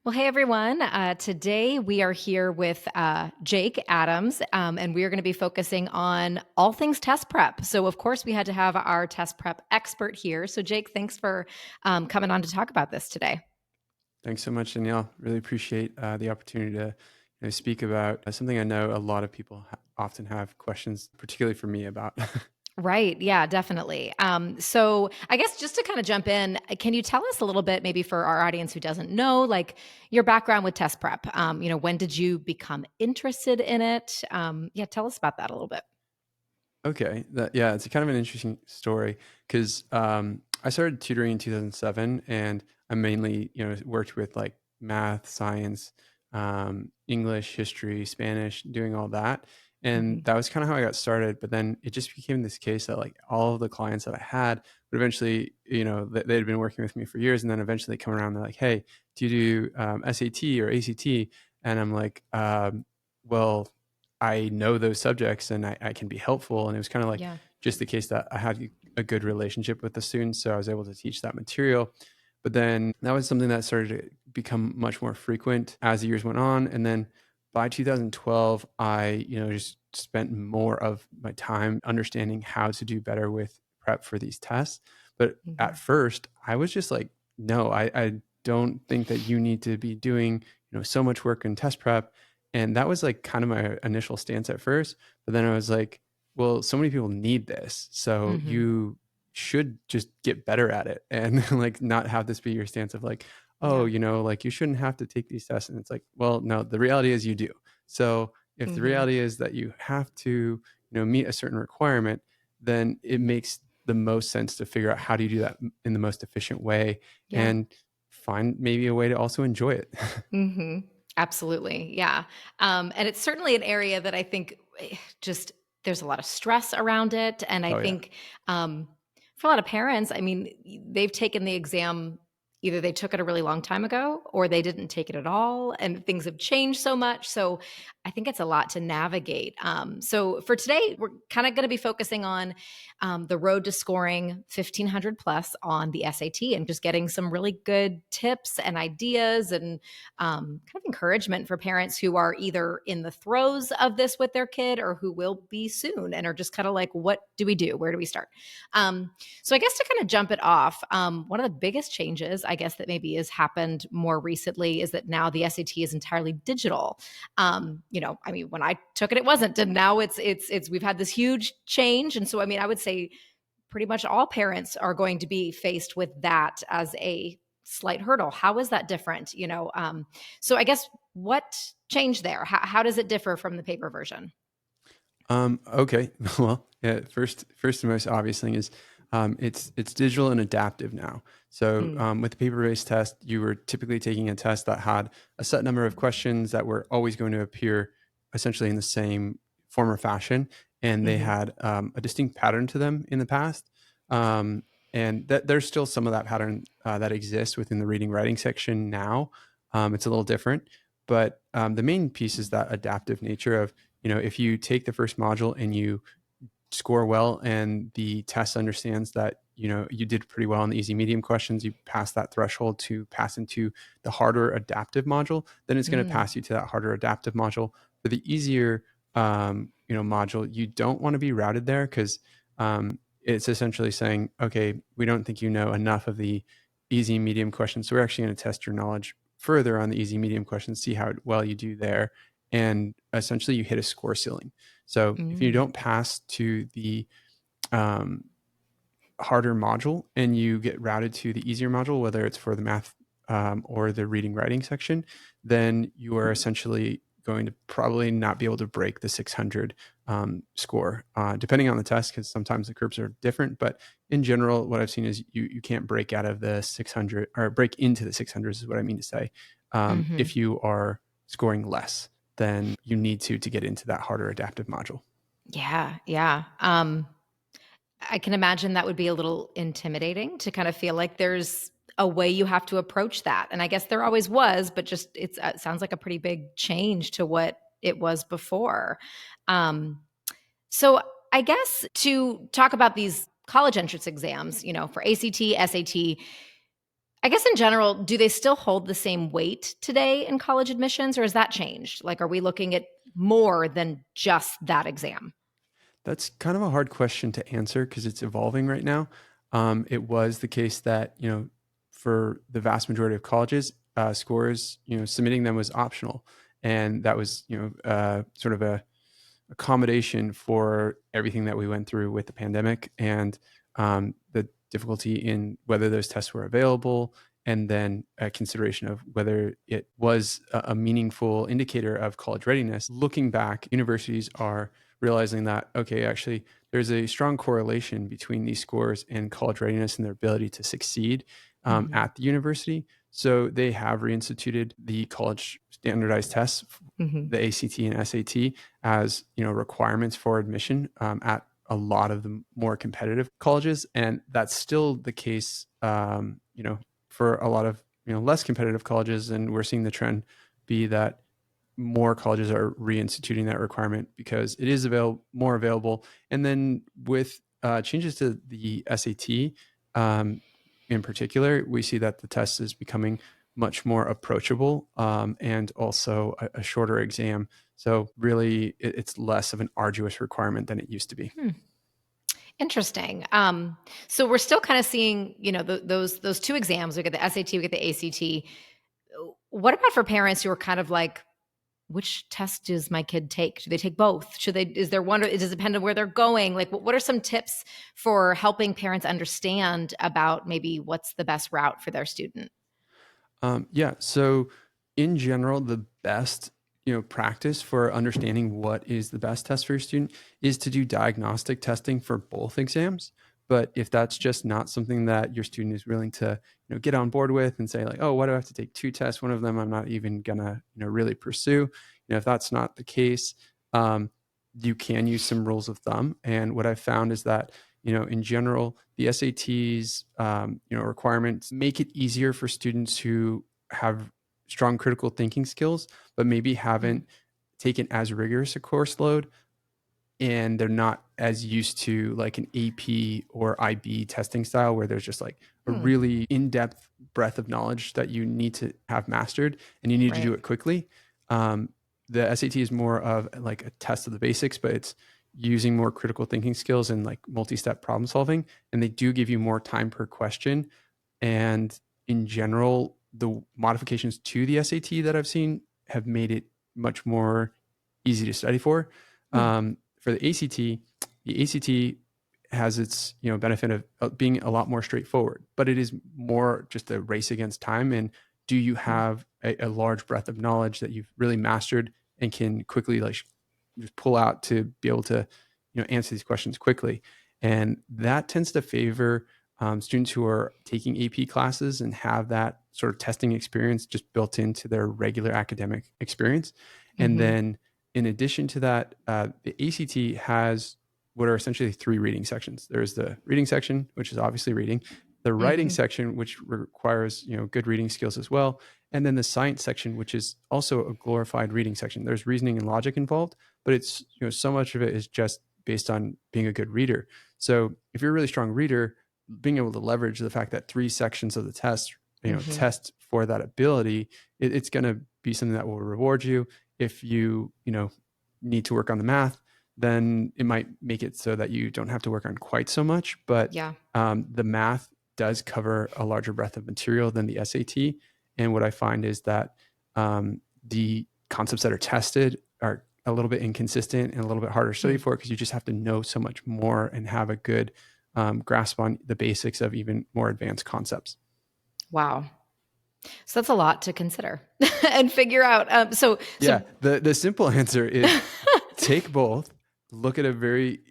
Well, hey everyone. Today we are here with Jake Adams, and we are going to be focusing on all things test prep. So, of course, we had to have our test prep expert here. So, Jake, thanks for coming on to talk about this today. Thanks so much, Danielle. Really appreciate the opportunity to speak about something I know a lot of people often have questions, particularly for me about. Right. Yeah, definitely. So I guess just to kind of jump in, can you tell us a little bit, maybe for our audience who doesn't know, like your background with test prep? When did you become interested in it? Yeah, tell us about that a little bit. Okay, yeah, it's kind of an interesting story because I started tutoring in 2007, and I mainly worked with like math, science, English, history, Spanish, doing all that. Hmm. And that was kind of how I got started. But then it just became this case that like all of the clients that I had would eventually, they'd been working with me for years, and then eventually they come around, and they're like, "Hey, do you do SAT or ACT?" And I'm like, "Well, I know those subjects and I can be helpful." And it was kind of like Yeah. just the case that I had a good relationship with the students. So I was able to teach that material. But then that was something that started to become much more frequent as the years went on. And then by 2012, I, just spent more of my time understanding how to do better with prep for these tests. But at Hmm. first, I was just like, no, I don't think that you need to be doing, so much work in test prep. And that was like kind of my initial stance at first. But then I was like, well, so many people need this. So Hmm. you should just get better at it and like not have this be your stance of like, oh, Yeah. like you shouldn't have to take these tests. And it's like, well, no, the reality is you do. So if the Hmm. reality is that you have to, meet a certain requirement, then it makes the most sense to figure out how do you do that in the most efficient way Yeah. and find maybe a way to also enjoy it. Hmm. Absolutely. Yeah. And it's certainly an area that I think just there's a lot of stress around it. And I Oh yeah. think for a lot of parents, I mean, they've taken the exam, either they took it a really long time ago or they didn't take it at all. And things have changed so much. So I think it's a lot to navigate. So for today, we're kind of going to be focusing on the road to scoring 1500 plus on the SAT and just getting some really good tips and ideas and kind of encouragement for parents who are either in the throes of this with their kid or who will be soon and are just kind of like, what do we do? Where do we start? So I guess to kind of jump it off, one of the biggest changes, I guess, that maybe has happened more recently is that now the SAT is entirely digital. I mean, when I took it, it wasn't, and now it's we've had this huge change, and so I mean, I would say pretty much all parents are going to be faced with that as a slight hurdle. How is that different? So I guess what changed there? How does it differ from the paper version? Okay. Well, yeah, first and most obvious thing is it's digital and adaptive now. So Mm, with the paper-based test, you were typically taking a test that had a set number of questions that were always going to appear essentially in the same form or fashion, and they hmm. had a distinct pattern to them in the past. Um, and that there's still some of that pattern that exists within the reading writing section now. It's a little different, but the main piece is that adaptive nature of if you take the first module and you score well and the test understands that, you did pretty well on the easy medium questions, you pass that threshold to pass into the harder adaptive module, then it's going to Mm, pass you to that harder adaptive module. For the easier, module, you don't want to be routed there because it's essentially saying, okay, we don't think you know enough of the easy medium questions. So we're actually going to test your knowledge further on the easy medium questions, see how well you do there, and essentially you hit a score ceiling. So if you mm, don't pass to the um, harder module and you get routed to the easier module, whether it's for the math or the reading writing section, then you are essentially going to probably not be able to break the 600 score, depending on the test, because sometimes the curves are different. But in general, what I've seen is you can't break out of the 600 or break into the 600s is what I mean to say, hmm. if you are scoring less than you need to get into that harder adaptive module. Yeah, yeah. I can imagine that would be a little intimidating to kind of feel like there's a way you have to approach that. And I guess there always was, but just it sounds like a pretty big change to what it was before. Um, so I guess to talk about these college entrance exams, for ACT, SAT, I guess in general, do they still hold the same weight today in college admissions, or has that changed? Like, are we looking at more than just that exam? That's kind of a hard question to answer because it's evolving right now. It was the case that, for the vast majority of colleges, scores, submitting them was optional. And that was, sort of a accommodation for everything that we went through with the pandemic and the difficulty in whether those tests were available, and then a consideration of whether it was a meaningful indicator of college readiness. Looking back, universities are realizing that, okay, actually, there's a strong correlation between these scores and college readiness and their ability to succeed Mhm. at the university. So they have reinstituted the college standardized tests, Mhm. the ACT and SAT, as requirements for admission at a lot of the more competitive colleges, and that's still the case for a lot of less competitive colleges. And we're seeing the trend be that more colleges are reinstituting that requirement because it is more available. And then with changes to the SAT, in particular, we see that the test is becoming much more approachable, and also a shorter exam. So really, it's less of an arduous requirement than it used to be. Hmm. Interesting. So we're still kind of seeing, those two exams. We get the SAT, we get the ACT. What about for parents who are kind of like, which test does my kid take? Do they take both? Should they? Is there one? Does it depend on where they're going? Like, what are some tips for helping parents understand about maybe what's the best route for their student? Yeah. So in general, the best practice for understanding what is the best test for your student is to do diagnostic testing for both exams. But if that's just not something that your student is willing to get on board with and say like, oh, why do I have to take two tests? One of them I'm not even gonna really pursue. If that's not the case, um, you can use some rules of thumb. And what I've found is that in general, the SATs, requirements make it easier for students who have strong critical thinking skills, but maybe Mhm. haven't taken as rigorous a course load, and they're not as used to like an AP or IB testing style where there's just like a Hmm. really in-depth breadth of knowledge that you need to have mastered and you need to do Right. it quickly. Um, the SAT is more of like a test of the basics, but it's using more critical thinking skills and like multi-step problem solving. And they do give you more time per question. And in general, the modifications to the SAT that I've seen have made it much more easy to study for. Hmm. For the ACT has its benefit of being a lot more straightforward, but it is more just a race against time. And do you Hmm. have a large breadth of knowledge that you've really mastered and can quickly like just pull out to be able to answer these questions quickly? And that tends to favor students who are taking AP classes and have that sort of testing experience just built into their regular academic experience. And Hmm. then in addition to that, the ACT has what are essentially three reading sections. There's the reading section, which is obviously reading, the writing Hmm. section, which requires good reading skills as well, and then the science section, which is also a glorified reading section. There's reasoning and logic involved, but it's so much of it is just based on being a good reader. So if you're a really strong reader, being able to leverage the fact that three sections of the test Hmm. test for that ability, it's going to be something that will reward you. If you need to work on the math, then it might make it so that you don't have to work on quite so much. But Yeah. the math does cover a larger breadth of material than the SAT. And what I find is that the concepts that are tested are a little bit inconsistent and a little bit harder to study Hmm. for because you just have to know so much more and have a good grasp on the basics of even more advanced concepts. Wow. So that's a lot to consider and figure out. Yeah, the simple answer is take both, look at a very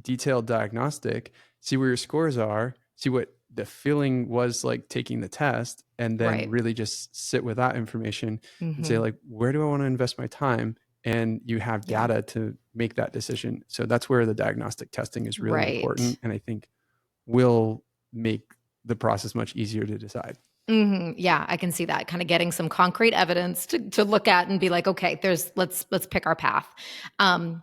detailed diagnostic, see where your scores are, see what the feeling was like taking the test, and then right. really just sit with that information and say Hmm. like, where do I want to invest my time? And you have Yeah. data to make that decision. So that's where the diagnostic testing is really Right. important, and I think will make the process much easier to decide. Yeah, I can see that. Kind of getting some concrete evidence to look at and be like, okay, let's pick our path. Um,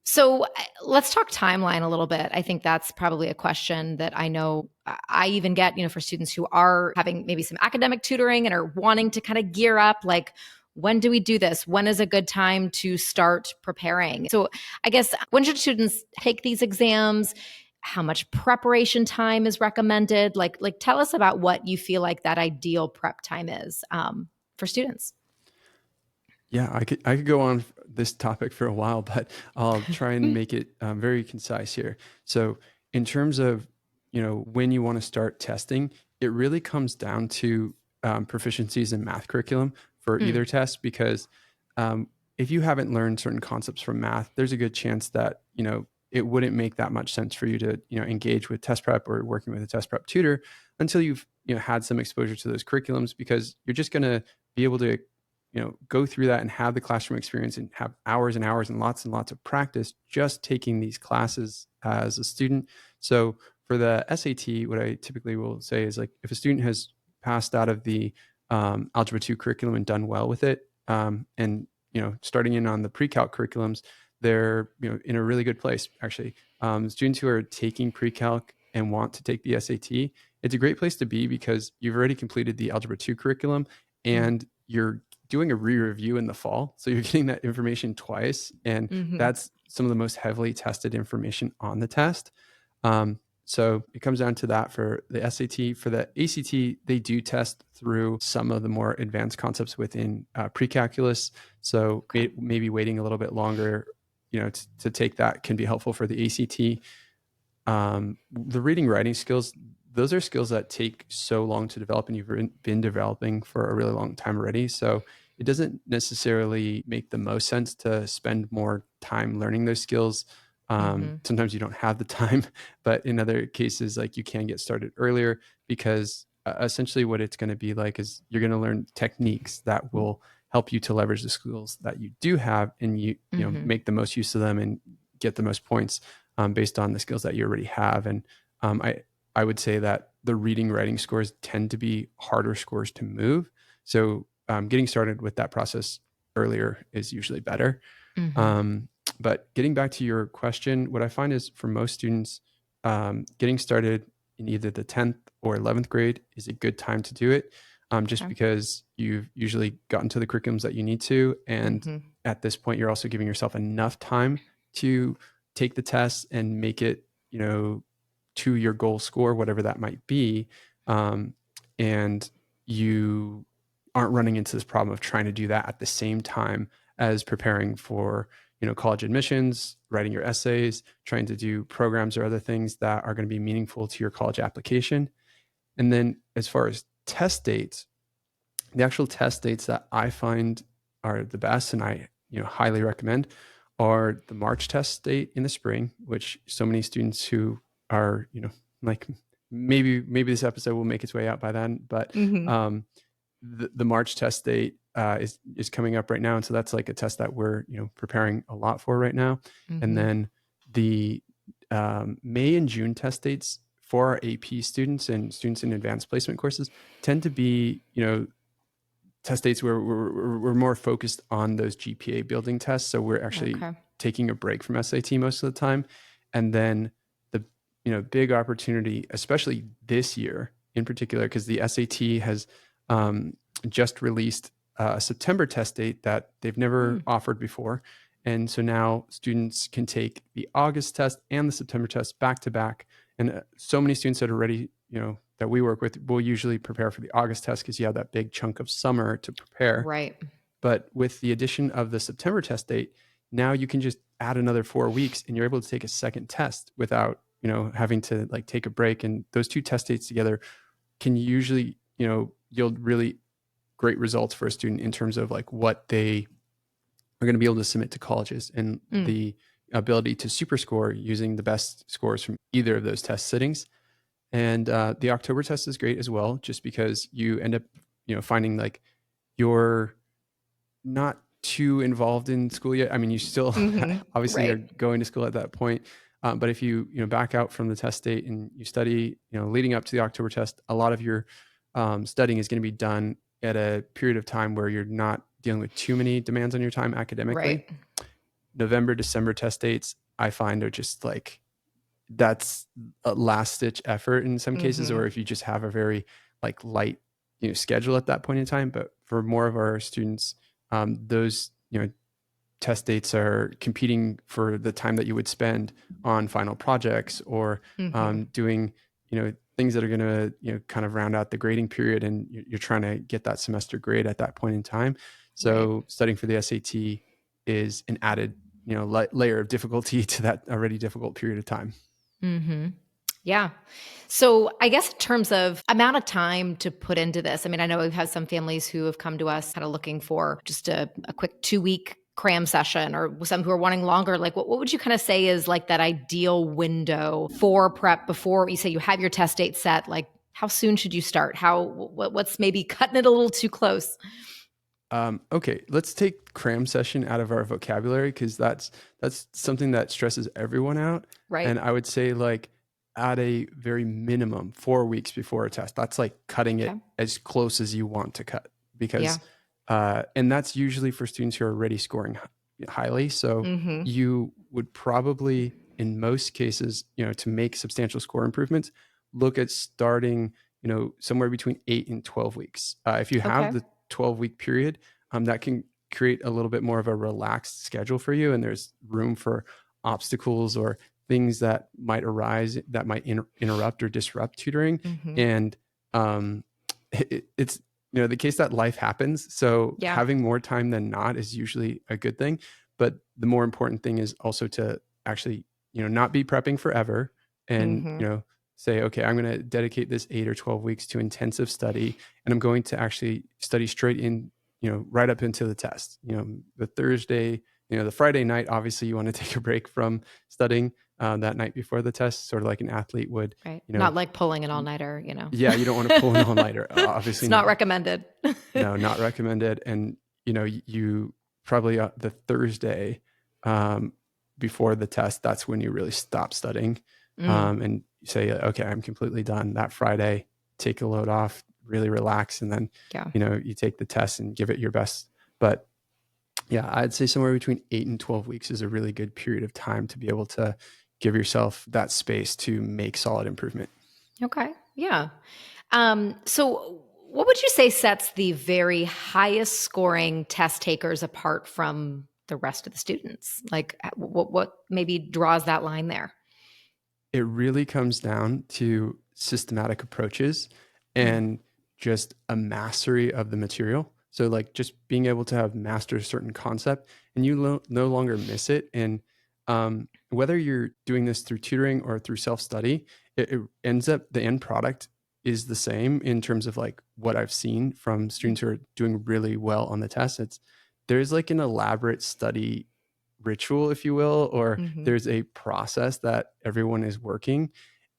So let's talk timeline a little bit. I think that's probably a question that I know I even get, for students who are having maybe some academic tutoring and are wanting to kind of gear up. Like, when do we do this? When is a good time to start preparing? So I guess, when should students take these exams? How much preparation time is recommended? Like tell us about what you feel like that ideal prep time is for students. Yeah, I could go on this topic for a while, but I'll try and make it very concise here. So, in terms of when you want to start testing, it really comes down to proficiencies in math curriculum for either Mm, test, because um, if you haven't learned certain concepts from math, there's a good chance that it wouldn't make that much sense for you to engage with test prep or working with a test prep tutor until you've had some exposure to those curriculums, because you're just going to be able to go through that and have the classroom experience and have hours and lots of practice just taking these classes as a student. So for the SAT, what I typically will say is, like, if a student has passed out of the Algebra 2 curriculum and done well with it, and starting in on the pre-calc curriculums, they're in a really good place, actually. Students who are taking pre-calc and want to take the SAT, it's a great place to be, because you've already completed the Algebra 2 curriculum mm, and you're doing a re-review in the fall. So you're getting that information twice. And hmm that's some of the most heavily tested information on the test. So it comes down to that for the SAT. For the ACT, they do test through some of the more advanced concepts within pre-calculus. So Okay. maybe waiting a little bit longer, to take that can be helpful for the ACT. The reading writing skills, those are skills that take so long to develop, and you've been developing for a really long time already. So it doesn't necessarily make the most sense to spend more time learning those skills. hmm Sometimes you don't have the time, but in other cases, like, you can get started earlier, because essentially what it's going to be like is you're going to learn techniques that will help you to leverage the skills that you do have, and hmm make the most use of them and get the most points based on the skills that you already have. And I would say that the reading writing scores tend to be harder scores to move. So getting started with that process earlier is usually better. hmm Um, but getting back to your question, what I find is, for most students, getting started in either the 10th or 11th grade is a good time to do it, just Okay. because you've usually gotten to the curriculums that you need to. And hmm at this point, you're also giving yourself enough time to take the test and make it, to your goal score, whatever that might be. Um, and you aren't running into this problem of trying to do that at the same time as preparing for college admissions, writing your essays, trying to do programs or other things that are going to be meaningful to your college application. And then, as far as test dates, the actual test dates that I find are the best, and I highly recommend, are the March test date in the spring, which so many students who are like, maybe this episode will make its way out by then, but hmm um, the March test date is coming up right now, and so that's like a test that we're preparing a lot for right now. And hmm then the May and June test dates for our AP students and students in advanced placement courses tend to be test dates where we're more focused on those GPA building tests. So we're actually Okay. taking a break from SAT most of the time. And then the big opportunity, especially this year in particular, because the SAT has um, just released a September test date that they've never Mm. offered before. And so now students can take the August test and the September test back to back. And so many students that are ready, that we work with, will usually prepare for the August test, because you have that big chunk of summer to prepare. Right. But with the addition of the September test date, now you can just add another 4 weeks and you're able to take a second test without, having to, like, take a break. And those two test dates together can usually, yield really great results for a student in terms of, like, what they are going to be able to submit to colleges, and Mm. the ability to super score using the best scores from either of those test sittings. And the October test is great as well, just because you end up, finding, like, you're not too involved in school yet. I mean, you still obviously are Right. going to school at that point. But if you, back out from the test date and you study, leading up to the October test, a lot of your studying is going to be done at a period of time where you're not dealing with too many demands on your time academically. Right. November, December test dates, I find are just like, that's a last ditch effort in some cases, Mhm. or if you just have a very like light, schedule at that point in time. But for more of our students, those, test dates are competing for the time that you would spend on final projects or Mhm. doing, things that are going to, kind of round out the grading period, and you're trying to get that semester grade at that point in time. Right. So studying for the SAT is an added, layer of difficulty to that already difficult period of time. Mhm. Yeah. So, I guess in terms of amount of time to put into this, I mean, I know we've had some families who have come to us kind of looking for just a quick 2-week cram session, or some who are wanting longer. Like, what would you kind of say is like that ideal window for prep before you say you have your test date set? Like, how soon should you start? What's maybe cutting it a little too close? Okay, let's take cram session out of our vocabulary because that's something that stresses everyone out. Right. And I would say like at a very minimum 4 weeks before a test. That's like cutting Okay. it as close as you want to cut Yeah. because and that's usually for students who are already scoring highly. So Mhm. you would probably in most cases, to make substantial score improvements, look at starting, somewhere between 8 and 12 weeks. If you have Okay. the 12-week period, that can create a little bit more of a relaxed schedule for you. And there's room for obstacles or things that might arise that might interrupt or disrupt tutoring. Mhm. And um, it's, the case that life happens. So Yeah. having more time than not is usually a good thing. But the more important thing is also to actually, not be prepping forever and, Mhm. say, okay, I'm going to dedicate this 8 or 12 weeks to intensive study, and I'm going to actually study straight in, right up into the test. The Thursday, the Friday night, obviously you want to take a break from studying that night before the test, sort of like an athlete would, Right. you know, Not like pulling an all-nighter. yeah, you don't want to pull an all nighter. Obviously It's not not. recommended. No, not recommended. And you probably the Thursday um, before the test, that's when you really stop studying Mm, and you say, okay, I'm completely done. That Friday, take a load off, really relax, and then yeah. you take the test and give it your best. But yeah, I'd say somewhere between 8 and 12 weeks is a really good period of time to be able to give yourself that space to make solid improvement. Okay. Yeah. So what would you say sets the very highest scoring test takers apart from the rest of the students? Like what maybe draws that line there? It really comes down to systematic approaches Mm, and just a mastery of the material. So, like, just being able to have mastered a certain concept and you no longer miss it. And whether you're doing this through tutoring or through self study, it ends up the end product is the same in terms of like what I've seen from mm, students who are doing really well on the test. There's like an elaborate study ritual, if you will, or mhm, there's a process that everyone is working.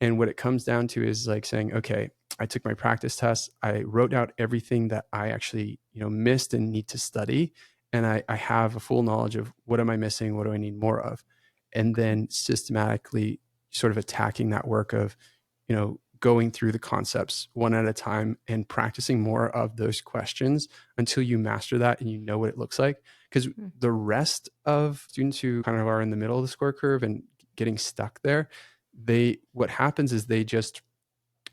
And what it comes down to is like saying, okay, I took my practice tests. I wrote out everything that I actually, missed and need to study. And I have a full knowledge of what am I missing? What do I need more of? And okay. then systematically sort of attacking that work of, going through the concepts one at a time and practicing more of those questions until you master that and you know what it looks like. Because Mm, the rest of students who kind of are in the middle of the score curve and getting stuck there, what happens is they just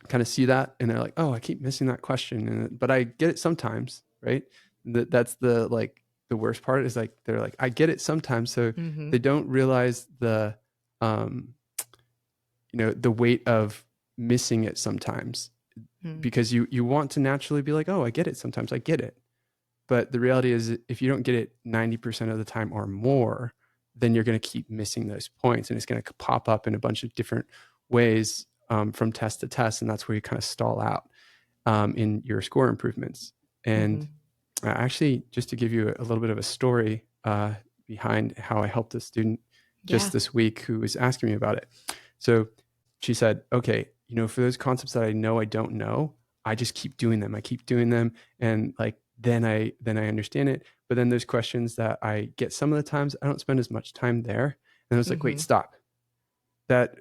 kind of see that and they're like, oh, I keep missing that question, but I get it sometimes, right? That's the worst part is like they're like, I get it sometimes, so mhm, they don't realize um, the weight of missing it sometimes mm, because you want to naturally be like, oh, I get it sometimes, I get it. But the reality is, if you don't get it 90% of the time or more, then you're going to keep missing those points and it's going to pop up in a bunch of different ways from test to test. And that's where you kind of stall out in your score improvements. And mhm. actually, just to give you a little bit of a story behind how I helped a student Yeah. just this week who was asking me about it. So she said, okay, for those concepts that I know I don't know, I just keep doing them. I keep doing them. And like, then I understand it. But then there's questions that I get some of the times I don't spend as much time there. And I was like, wait, Mhm. stop. That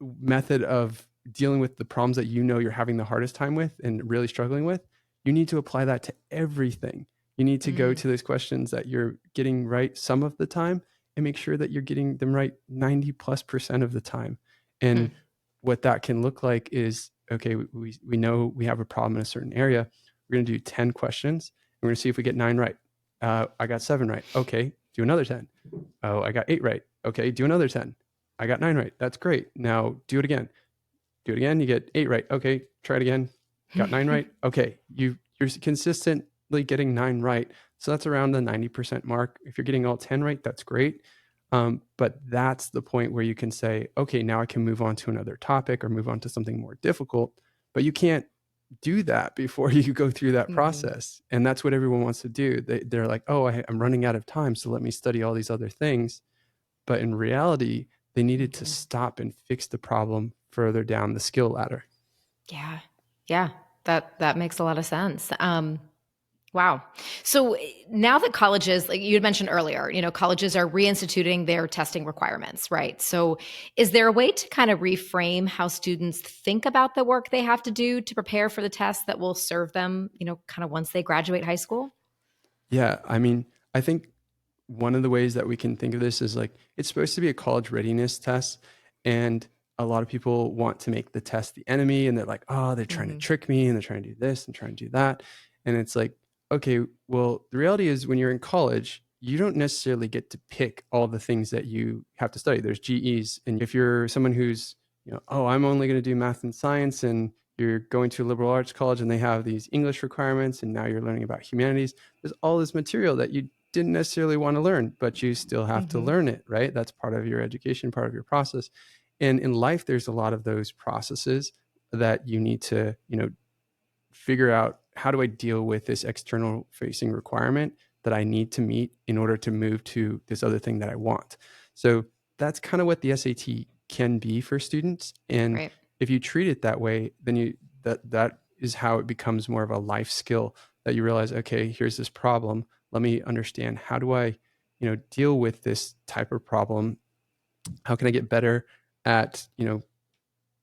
method of dealing with the problems that you're having the hardest time with and really struggling with, you need to apply that to everything. You need to go Mm, to those questions that you're getting right some of the time and make sure that you're getting them right 90+% of the time. hmm, And what that can look like is, okay, we know we have a problem in a certain area. We're going to do 10 questions. We're going to see if we get 9 right. I got 7 right. Okay, do another 10. Oh, I got 8 right. Okay, do another 10. I got 9 right. That's great. Now do it again. Do it again. You get 8 right. Okay, try it again. Got 9 right. Okay, you're consistently getting 9 right. So that's around the 90% mark. If you're getting all 10 right, that's great. But that's the point where you can say, okay, now I can move on to another topic or move on to something more difficult. But you can't do that before you go through that hmm, process. And that's what everyone wants to do. They're like, oh, I'm running out of time. So let me study all these other things. But in reality, they needed to hmm. stop and fix the problem further down the skill ladder. Yeah. Yeah. That makes a lot of sense. Wow. So now that colleges, like you had mentioned earlier, colleges are reinstituting their testing requirements, right? So is there a way to kind of reframe how students think about the work they have to do to prepare for the test that will serve them, kind of once they graduate high school? Yeah, I mean, I think one of the ways that we can think of this is like it's supposed to be a college readiness test, and a lot of people want to make the test the enemy, and they're like, oh, they're trying to Hmm. trick me, and they're trying to do this and trying to do that. And it's like, okay, well, the reality is when you're in college, you don't necessarily get to pick all the things that you have to study. There's GEs, and if you're someone who's, oh, I'm only going to do math and science, and you're going to a liberal arts college and they have these English requirements, and now you're learning about humanities, there's all this material that you didn't necessarily want to learn, but you still have to Hmm. learn it, right? That's part of your education, part of your process. And in life, there's a lot of those processes that you need to, figure out, how do I deal with this external facing requirement that I need to meet in order to move to this other thing that I want. So that's kind of what the SAT can be for students. And Right. if you treat it that way, then that is how it becomes more of a life skill, that you realize, okay, here's this problem. Let me understand, how do I, deal with this type of problem? How can I get better at,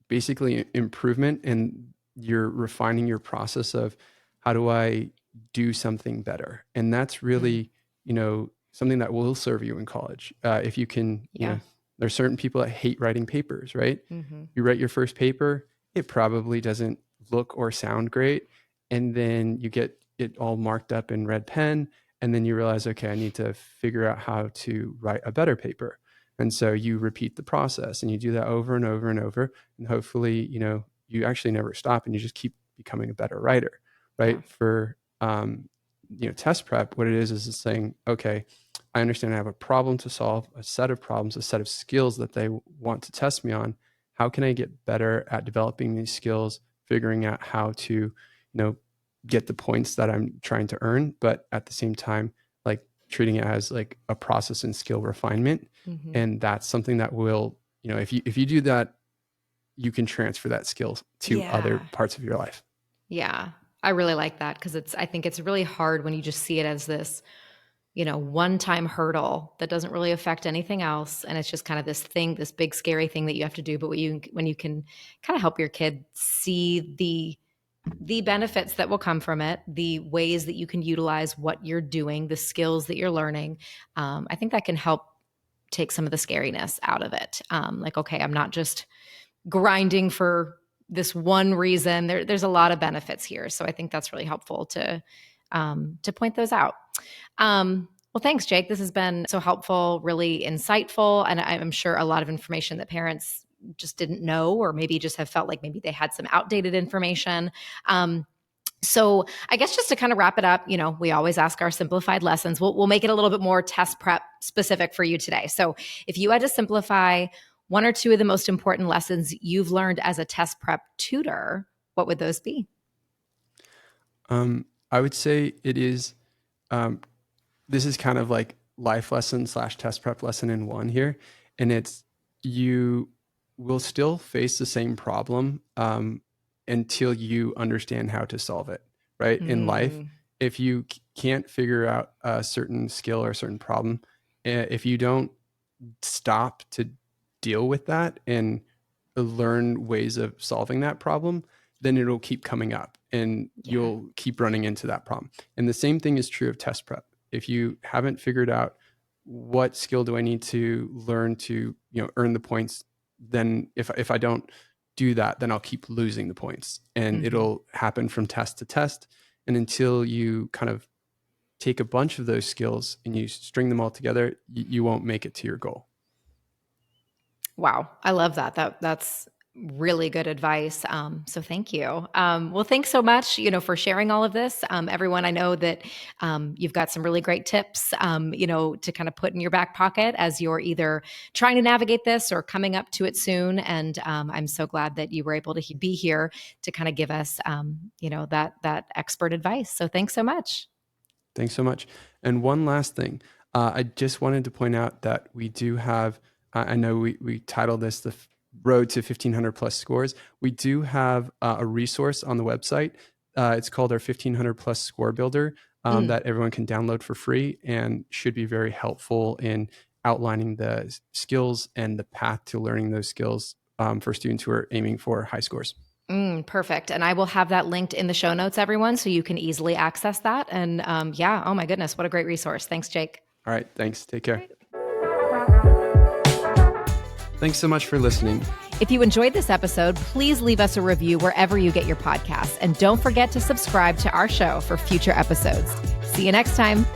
basically improvement, and you're refining your process of, how do I do something better? And that's Mm. really, something that will serve you in college. If you can, Yeah. there's certain people that hate writing papers, right? Hmm. You write your first paper, it probably doesn't look or sound great. And then you get it all marked up in red pen. And then you realize, okay, I need to figure out how to write a better paper. And so you repeat the process and you do that over and over and over. And hopefully, you actually never stop and you just keep becoming a better writer, Yeah. right? For, test prep, what it is saying, okay, I understand I have a problem to solve, a set of problems, a set of skills that they want to test me on. How can I get better at developing these skills, figuring out how to, get the points that I'm trying to earn, but at the same time, like treating it as like a process and skill refinement. Hmm. And that's something that will, if you do that, you can transfer that skill to other Yeah. parts of your life. Yeah. I really like that because I think it's really hard when you just see it as this, one time hurdle that doesn't really affect anything else. And it's just kind of this thing, this big scary thing that you have to do. But when you can kind of help your kid see the benefits that will come from it, the ways that you can utilize what you're doing, the skills that you're learning, I think that can help take some of the scariness out of it. Like, okay, I'm not just grinding for this one reason. There's a lot of benefits here, so I think that's really helpful to point those out. Well, thanks, Jake. This has been so helpful, really insightful, and I'm sure a lot of information that parents just didn't know, or maybe just have felt like maybe they had some outdated information. Um, so I guess just to kind of wrap it up, we always ask our simplified lessons. We'll make it a little bit more test prep specific for you today. So if you had to simplify one or two of the most important lessons you've learned as a test prep tutor, what would those be? I would say it is, um, this is kind of like life lesson slash test prep lesson in one here. And it's, you will still face the same problem, until you understand how to solve it, right? In life, Mm, if you can't figure out a certain skill or a certain problem, if you don't stop to deal with that and learn ways of solving that problem, then it'll keep coming up. and Yeah. you'll keep running into that problem. And the same thing is true of test prep. If you haven't figured out what skill do I need to learn to, earn the points, then if I don't do that, then I'll keep losing the points, and Mhm. it'll happen from test to test. And until you kind of take a bunch of those skills and you string them all together, you won't make it to your goal. Wow, I love that. That's really good advice. So thank you. Well, thanks so much, for sharing all of this. Everyone, I know that you've got some really great tips, to kind of put in your back pocket as you're either trying to navigate this or coming up to it soon. And I'm so glad that you were able to be here to kind of give us, that expert advice. So thanks so much. Thanks so much. And one last thing, I just wanted to point out that we do have, I know we titled this the Road to 1500 plus scores. We do have a resource on the website. It's called our 1500 plus score builder, Mm. that everyone can download for free and should be very helpful in outlining the skills and the path to learning those skills, for students who are aiming for high scores. Perfect. And I will have that linked in the show notes, everyone, so you can easily access that. And yeah, oh my goodness, what a great resource. Thanks, Jake. All right. Thanks. Take care. Great. Thanks so much for listening. If you enjoyed this episode, please leave us a review wherever you get your podcasts. And don't forget to subscribe to our show for future episodes. See you next time.